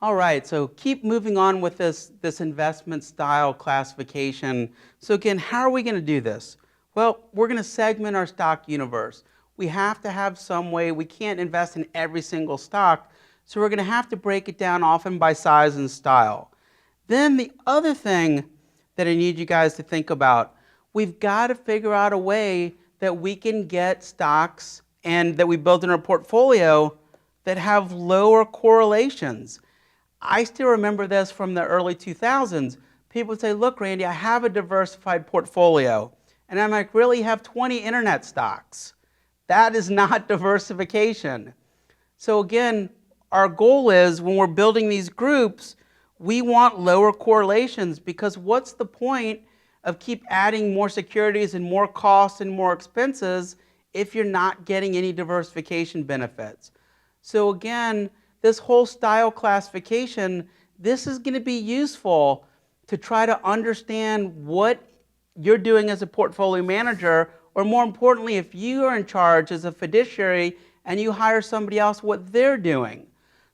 All right, so keep moving on with this investment style classification. So again, how are we going to do this? Well, we're going to segment our stock universe. We have to have some way. We can't invest in every single stock, so we're going to have to break it down often by size and style. Then the other thing that I need you guys to think about, we've got to figure out a way that we can get stocks and that we build in our portfolio that have lower correlations. I still remember this from the early 2000s. People would say, look, Randy, I have a diversified portfolio. And I'm like, really? You have 20 internet stocks? That is not diversification. So again, our goal is when we're building these groups, we want lower correlations, because what's the point of keep adding more securities and more costs and more expenses if you're not getting any diversification benefits? So again, this whole style classification, this is going to be useful to try to understand what you're doing as a portfolio manager, or more importantly, if you are in charge as a fiduciary and you hire somebody else, what they're doing.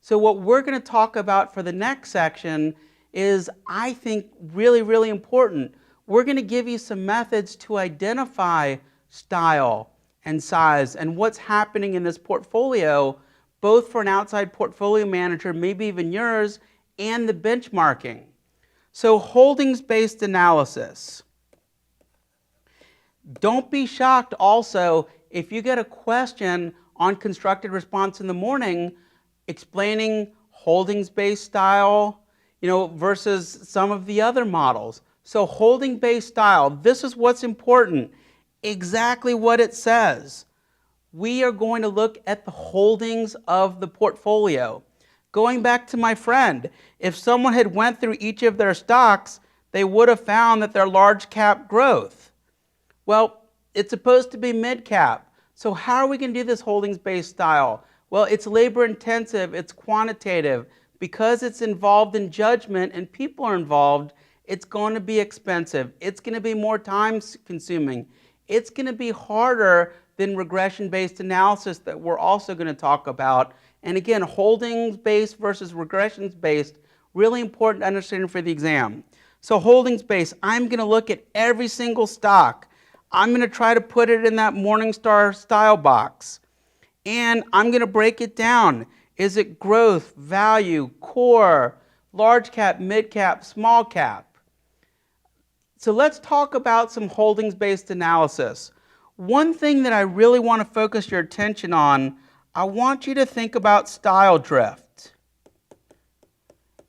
So what we're going to talk about for the next section is, I think, really, really important. We're going to give you some methods to identify style and size and what's happening in this portfolio, both for an outside portfolio manager, maybe even yours, and the benchmarking. So holdings-based analysis. Don't be shocked also if you get a question on constructed response in the morning explaining holdings-based style, versus some of the other models. So holding-based style, this is what's important. Exactly what it says. We are going to look at the holdings of the portfolio. Going back to my friend, if someone had went through each of their stocks, they would have found that they're large cap growth. Well, it's supposed to be mid cap. So how are we going to do this holdings-based style? Well, it's labor intensive, it's quantitative. Because it's involved in judgment and people are involved, it's going to be expensive. It's going to be more time consuming. It's going to be harder than regression-based analysis that we're also going to talk about. And again, holdings-based versus regressions-based, really important to understand for the exam. So holdings-based, I'm going to look at every single stock. I'm going to try to put it in that Morningstar style box. And I'm going to break it down. Is it growth, value, core, large cap, mid cap, small cap? So let's talk about some holdings-based analysis. One thing that I really want to focus your attention on, I want you to think about style drift.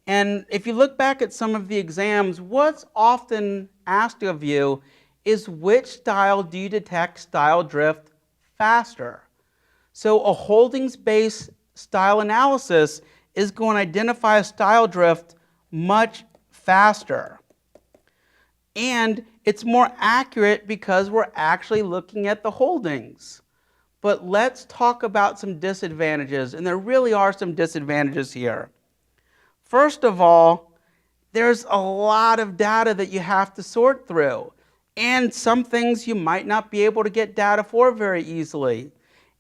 And if you look back at some of the exams, what's often asked of you is which style do you detect style drift faster? So a holdings-based style analysis is going to identify a style drift much faster. And it's more accurate because we're actually looking at the holdings. But let's talk about some disadvantages, and there really are some disadvantages here. First of all, there's a lot of data that you have to sort through, and some things you might not be able to get data for very easily.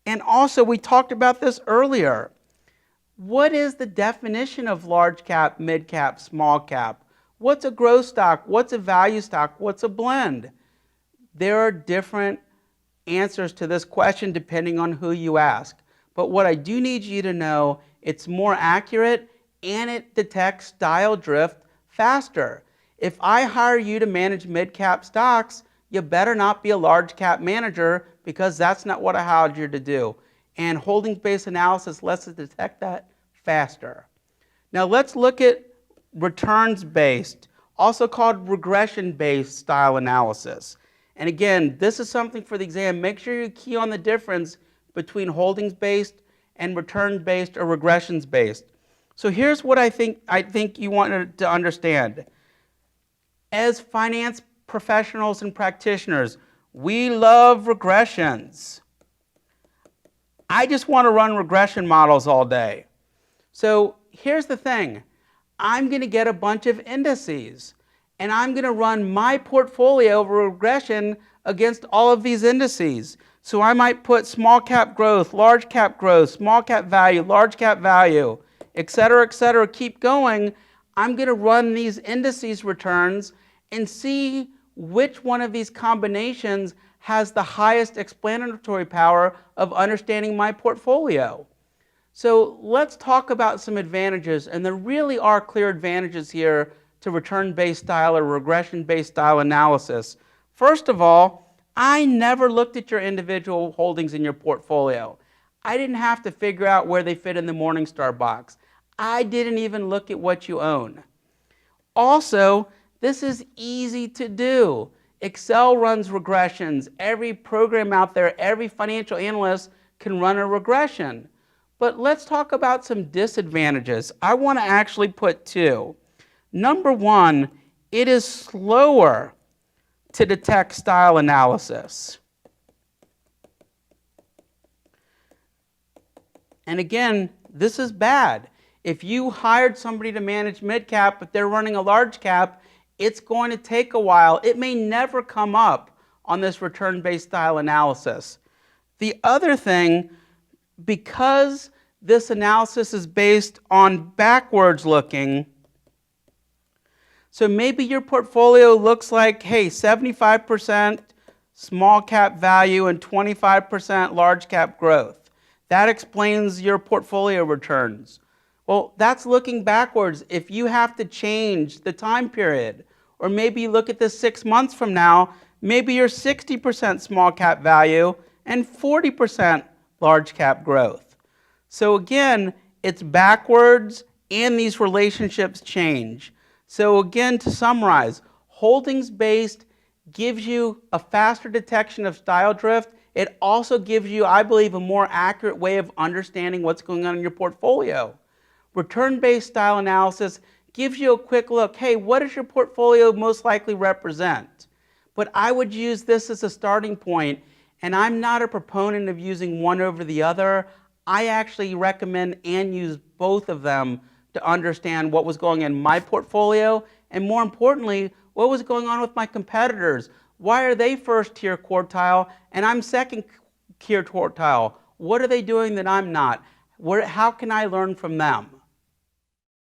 And also, we talked about this earlier. What is the definition of large cap, mid cap, small cap? What's a growth stock? What's a value stock? What's a blend? There are different answers to this question depending on who you ask. But what I do need you to know, it's more accurate and it detects style drift faster. If I hire you to manage mid cap stocks, you better not be a large cap manager, because that's not what I hired you to do. And holdings-based analysis lets us detect that faster. Now let's look at returns-based, also called regression-based style analysis. And again, this is something for the exam. Make sure you key on the difference between holdings-based and return-based or regressions-based. So here's what I think you want to understand. As finance professionals and practitioners, we love regressions. I just want to run regression models all day. So here's the thing. I'm going to get a bunch of indices, and I'm going to run my portfolio of regression against all of these indices. So I might put small cap growth, large cap growth, small cap value, large cap value. et cetera, keep going, I'm going to run these indices returns and see which one of these combinations has the highest explanatory power of understanding my portfolio. So let's talk about some advantages, and there really are clear advantages here to return-based style or regression-based style analysis. First of all, I never looked at your individual holdings in your portfolio. I didn't have to figure out where they fit in the Morningstar box. I didn't even look at what you own. Also, this is easy to do. Excel runs regressions. Every program out there, every financial analyst can run a regression. But let's talk about some disadvantages. I want to actually put two. Number one, it is slower to detect style analysis. And again, this is bad. If you hired somebody to manage mid-cap, but they're running a large cap, it's going to take a while. It may never come up on this return-based style analysis. The other thing, because this analysis is based on backwards looking, so maybe your portfolio looks like, hey, 75% small cap value and 25% large cap growth. That explains your portfolio returns. Well, that's looking backwards. If you have to change the time period, or maybe you look at this 6 months from now, maybe you're 60% small cap value and 40% large cap growth. So again, it's backwards and these relationships change. So again, to summarize, holdings-based gives you a faster detection of style drift. It also gives you, I believe, a more accurate way of understanding what's going on in your portfolio. Return-based style analysis gives you a quick look. Hey, what does your portfolio most likely represent? But I would use this as a starting point, and I'm not a proponent of using one over the other. I actually recommend and use both of them to understand what was going on in my portfolio, and more importantly, what was going on with my competitors. Why are they first tier quartile and I'm second tier quartile? What are they doing that I'm not? How can I learn from them?